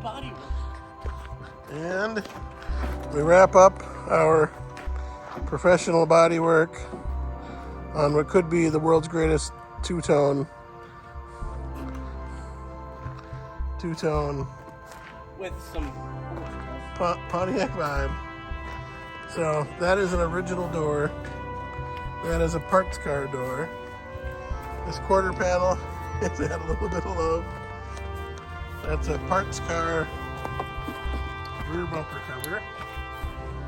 bodywork. And we wrap up our professional bodywork on what could be the world's greatest two-tone With some Pontiac vibe. So that is an original door. That is a parts car door. This quarter panel has had a little bit of love. That's a parts car rear bumper cover.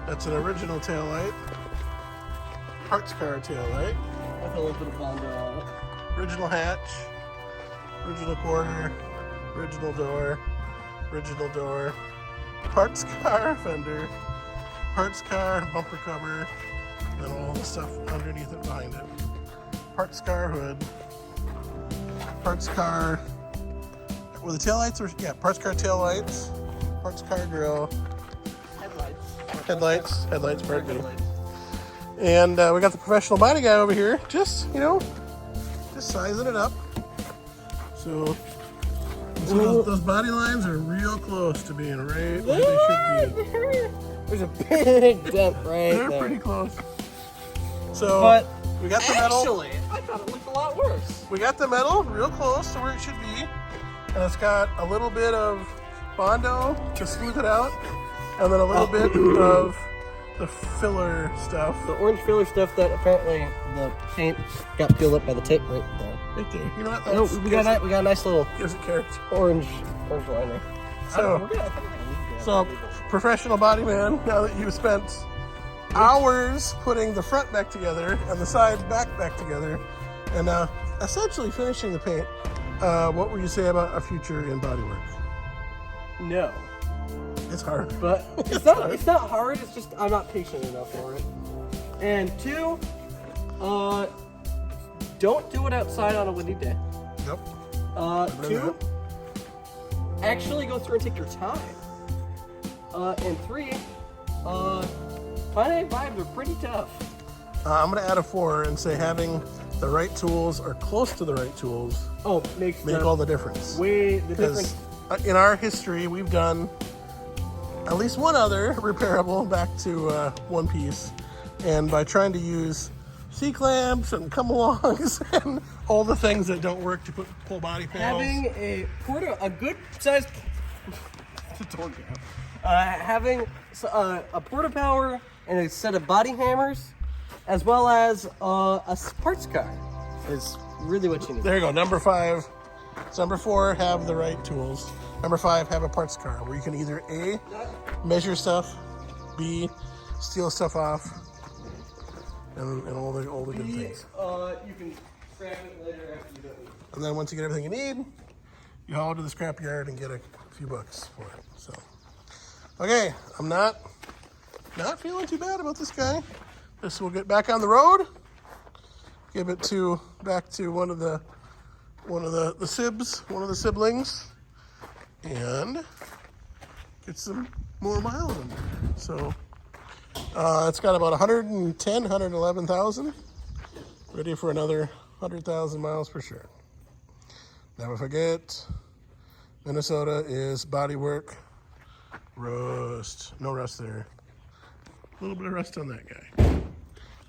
That's an original taillight. Parts car taillight. with a little bit of Bondo on it. Original hatch. Original quarter. Original door. Original door. Parts car fender. Parts car bumper cover. And all the stuff underneath it, behind it. Parts car hood. Parts car. Were the taillights? Parts car taillights. Parts car grill. Headlights, pardon me. And we got the professional body guy over here, just sizing it up. So those body lines are real close to being right where they should be. There's a big dent right there. They're pretty close. So But we got the metal. actually, I thought it looked a lot worse. We got the metal real close to where it should be. And it's got a little bit of Bondo to smooth it out. And then a little bit of the filler stuff. The orange filler stuff that apparently the paint got peeled up by the tape right there. Right there. You know what? No, we got a nice little Gives it character. orange liner. So, professional body man, now that you've spent hours putting the front back together and the sides back together, and now essentially finishing the paint, what would you say about a future in bodywork? No. It's hard. But it's not hard, it's just I'm not patient enough for it. And two, don't do it outside on a windy day. Yep. Two, actually go through and take your time. And three, Pontiac vibes are pretty tough. I'm going to add a 4 and say having the right tools or close to the right tools make all the difference. Difference. In our history, we've done at least one other repairable back to one piece, and by trying to use C-clamps and come-alongs and all the things that don't work to pull body panels. Having a good sized door gap. Having a porta power and a set of body hammers, as well as a parts car, is really what you need. There you go. Number 5. So number 4, have the right tools. Number 5, have a parts car where you can either A, measure stuff, B, steal stuff off, and all the good things. You can scrap it later after you don't need it. And then once you get everything you need, you haul it to the scrap yard and get a few bucks for it. So, okay, I'm not feeling too bad about this guy. This will get back on the road. Give it back to one of the siblings, and get some more miles in there. So it's got about 111,000. Ready for another 100,000 miles for sure. Never forget, Minnesota is bodywork, rust. No rust there. A little bit of rust on that guy.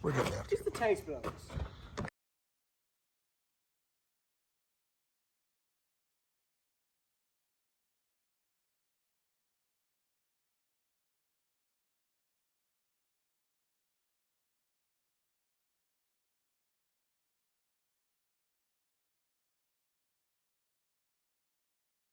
We're getting after it. Just the tiniest bit of this.